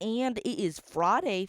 And it is Friday,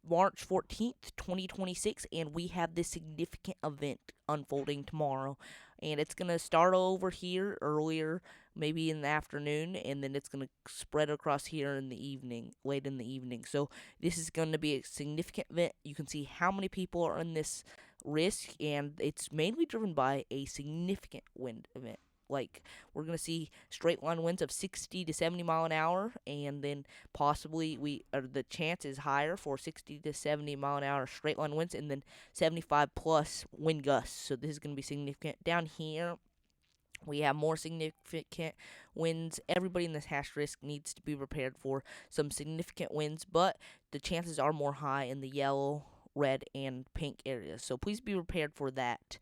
March 14th, 2026, and we have this significant event unfolding tomorrow. And it's going to start over here earlier, maybe in the afternoon, and then it's going to spread across here in the evening, late in the evening. So, this is going to be a significant event. You can see how many people are in this risk, and it's mainly driven by a significant wind event. Like, we're going to see straight line winds of 60 to 70 mile an hour, and then possibly the chance is higher for 60 to 70 mile an hour straight line winds, and then 75 plus wind gusts. So this is going to be significant. Down here, we have more significant winds. Everybody in this hash risk needs to be prepared for some significant winds, but the chances are more high in the yellow, red, and pink areas. So please be prepared for that.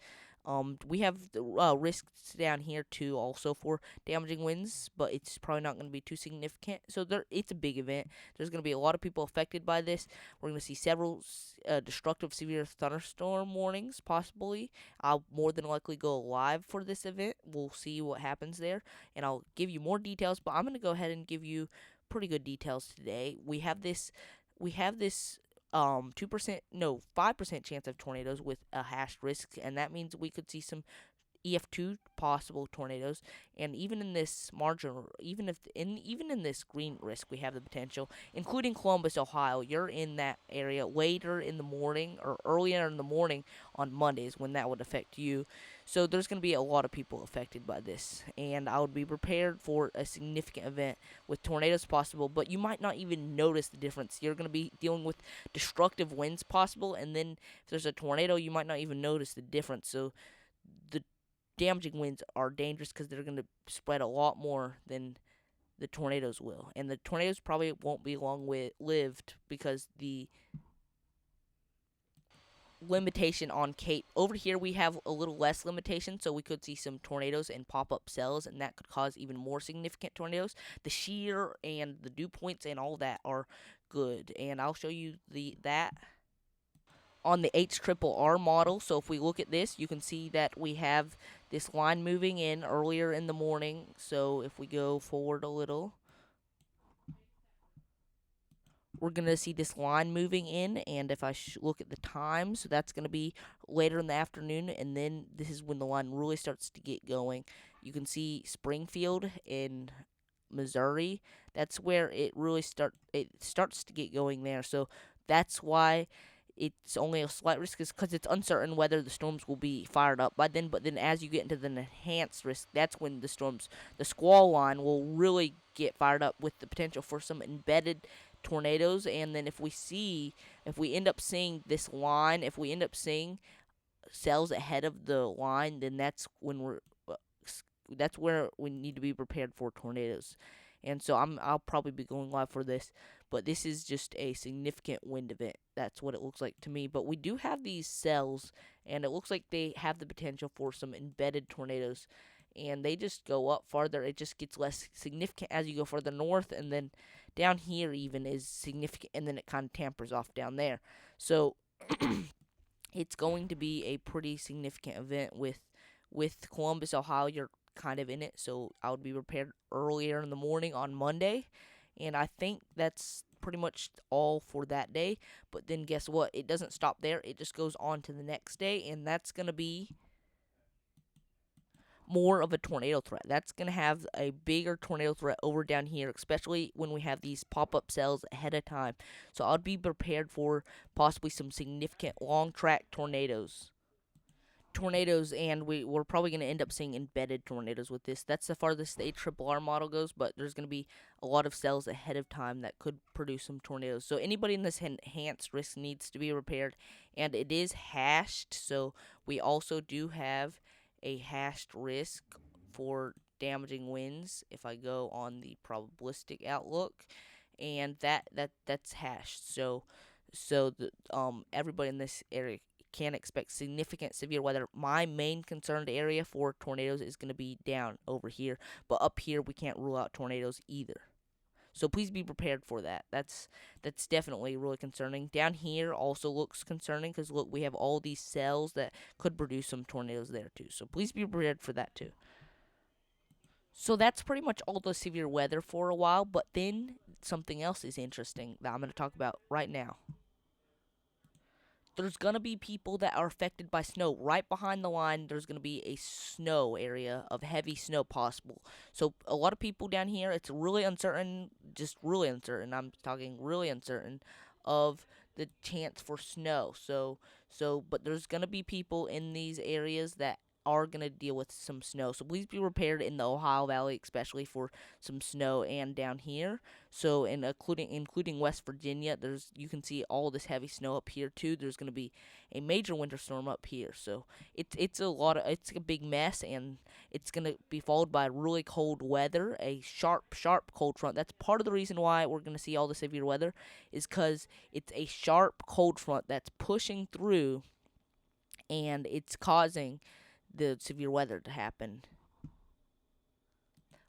We have the risks down here too, also for damaging winds, but it's probably not going to be too significant. So it's a big event. There's going to be a lot of people affected by this. We're going to see several destructive severe thunderstorm warnings, possibly. I'll more than likely go live for this event. We'll see what happens there, and I'll give you more details. But I'm going to go ahead and give you pretty good details today. We have this. 2% no 5% chance of tornadoes with a hashed risk, and that means we could see some EF2 possible tornadoes, and even in this margin, even in this green risk, we have the potential, including Columbus, Ohio. You're in that area later in the morning or earlier in the morning on Mondays when that would affect you. So there's going to be a lot of people affected by this, and I would be prepared for a significant event with tornadoes possible, but you might not even notice the difference. You're going to be dealing with destructive winds possible, and then if there's a tornado, you might not even notice the difference. So the damaging winds are dangerous because they're going to spread a lot more than the tornadoes will. And the tornadoes probably won't be long lived because the limitation on Kate. Over here, we have a little less limitation, so we could see some tornadoes and pop up cells, and that could cause even more significant tornadoes. The shear and the dew points and all that are good, and I'll show you that on the HRRR model. So if we look at this, you can see that we have this line moving in earlier in the morning. So if we go forward a little, we're going to see this line moving in, and if I look at the time, so that's going to be later in the afternoon, and then this is when the line really starts to get going. You can see Springfield in Missouri. That's where it starts to get going there. So that's why it's only a slight risk, is because it's uncertain whether the storms will be fired up by then. But then as you get into the enhanced risk, that's when the squall line will really get fired up with the potential for some embedded tornadoes. And then if we end up seeing this line, if we end up seeing cells ahead of the line, then that's where we need to be prepared for tornadoes. And so I'll probably be going live for this, but this is just a significant wind event. That's what it looks like to me. But we do have these cells, and it looks like they have the potential for some embedded tornadoes, and they just go up farther. It just gets less significant as you go further north, and then down here even is significant, and then it kind of tampers off down there. So it's going to be a pretty significant event with Columbus, Ohio. You're kind of in it, so I would be prepared earlier in the morning on Monday. And I think that's pretty much all for that day. But then guess what? It doesn't stop there. It just goes on to the next day, and that's going to be more of a tornado threat. That's going to have a bigger tornado threat over down here, especially when we have these pop up cells ahead of time. So I'd be prepared for possibly some significant long track tornadoes, and we're probably going to end up seeing embedded tornadoes with this. That's the farthest the HRRR model goes, but there's going to be a lot of cells ahead of time that could produce some tornadoes. So anybody in this enhanced risk needs to be prepared, and it is hashed, so we also do have a hashed risk for damaging winds if I go on the probabilistic outlook, and that's hashed. Everybody in this area can expect significant severe weather. My main concerned area for tornadoes is going to be down over here, but up here we can't rule out tornadoes either. So please be prepared for that. That's definitely really concerning. Down here also looks concerning because look, we have all these cells that could produce some tornadoes there too. So please be prepared for that too. So that's pretty much all the severe weather for a while, but then something else is interesting that I'm going to talk about right now. There's going to be people that are affected by snow. Right behind the line, there's going to be a snow area of heavy snow possible. So, a lot of people down here, it's really uncertain, just really uncertain. I'm talking really uncertain of the chance for snow. But there's going to be people in these areas that are going to deal with some snow. So please be prepared in the Ohio Valley, especially for some snow, and down here. So, and including West Virginia, you can see all this heavy snow up here too. There's going to be a major winter storm up here. So it's a big mess, and it's going to be followed by really cold weather, a sharp cold front. That's part of the reason why we're going to see all the severe weather, is because it's a sharp cold front that's pushing through, and it's causing the severe weather to happen.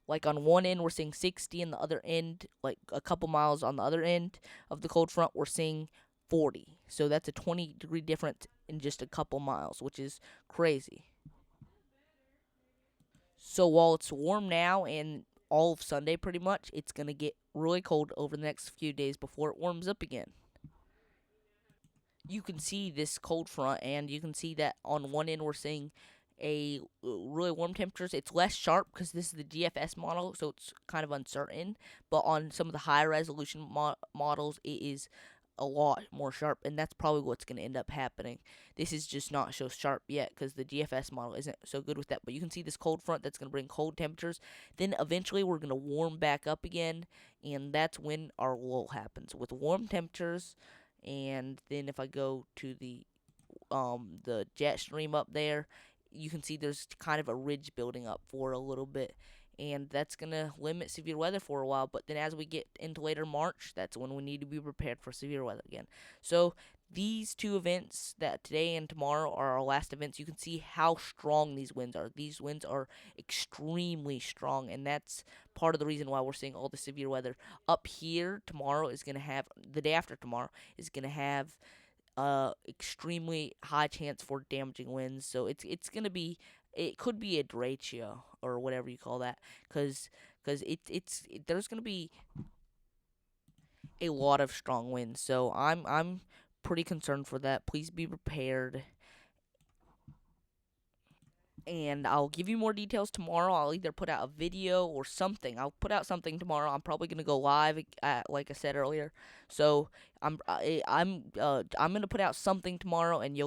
Like on one end, we're seeing 60, and the other end, like a couple miles on the other end of the cold front, we're seeing 40. So that's a 20-degree difference in just a couple miles, which is crazy. So while it's warm now and all of Sunday pretty much, it's going to get really cold over the next few days before it warms up again. You can see this cold front, and you can see that on one end we're seeing a really warm temperatures. It's less sharp because this is the GFS model, so it's kind of uncertain. But on some of the higher resolution models, it is a lot more sharp, and that's probably what's going to end up happening. This is just not so sharp yet because the GFS model isn't so good with that. But you can see this cold front that's going to bring cold temperatures. Then eventually we're going to warm back up again, and that's when our lull happens with warm temperatures. And then if I go to the jet stream up there, you can see there's kind of a ridge building up for a little bit, and that's going to limit severe weather for a while. But then as we get into later March, that's when we need to be prepared for severe weather again. So these two events, that today and tomorrow, are our last events. You can see how strong these winds are. These winds are extremely strong, and that's part of the reason why we're seeing all the severe weather. Up here tomorrow is going to have, the day after tomorrow is going to have extremely high chance for damaging winds. So it's gonna be, it could be a derecho or whatever you call that, because there's gonna be a lot of strong winds. So I'm pretty concerned for that. Please be prepared. And I'll give you more details tomorrow. I'll either put out a video or something. I'll put out something tomorrow. I'm probably gonna go live, like I said earlier. So I'm gonna put out something tomorrow, and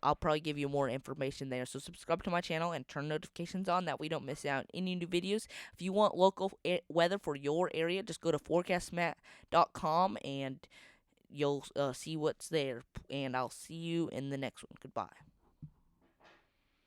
I'll probably give you more information there. So subscribe to my channel and turn notifications on, that we don't miss out on any new videos. If you want local weather for your area, just go to forecastmatt.com and you'll see what's there. And I'll see you in the next one. Goodbye.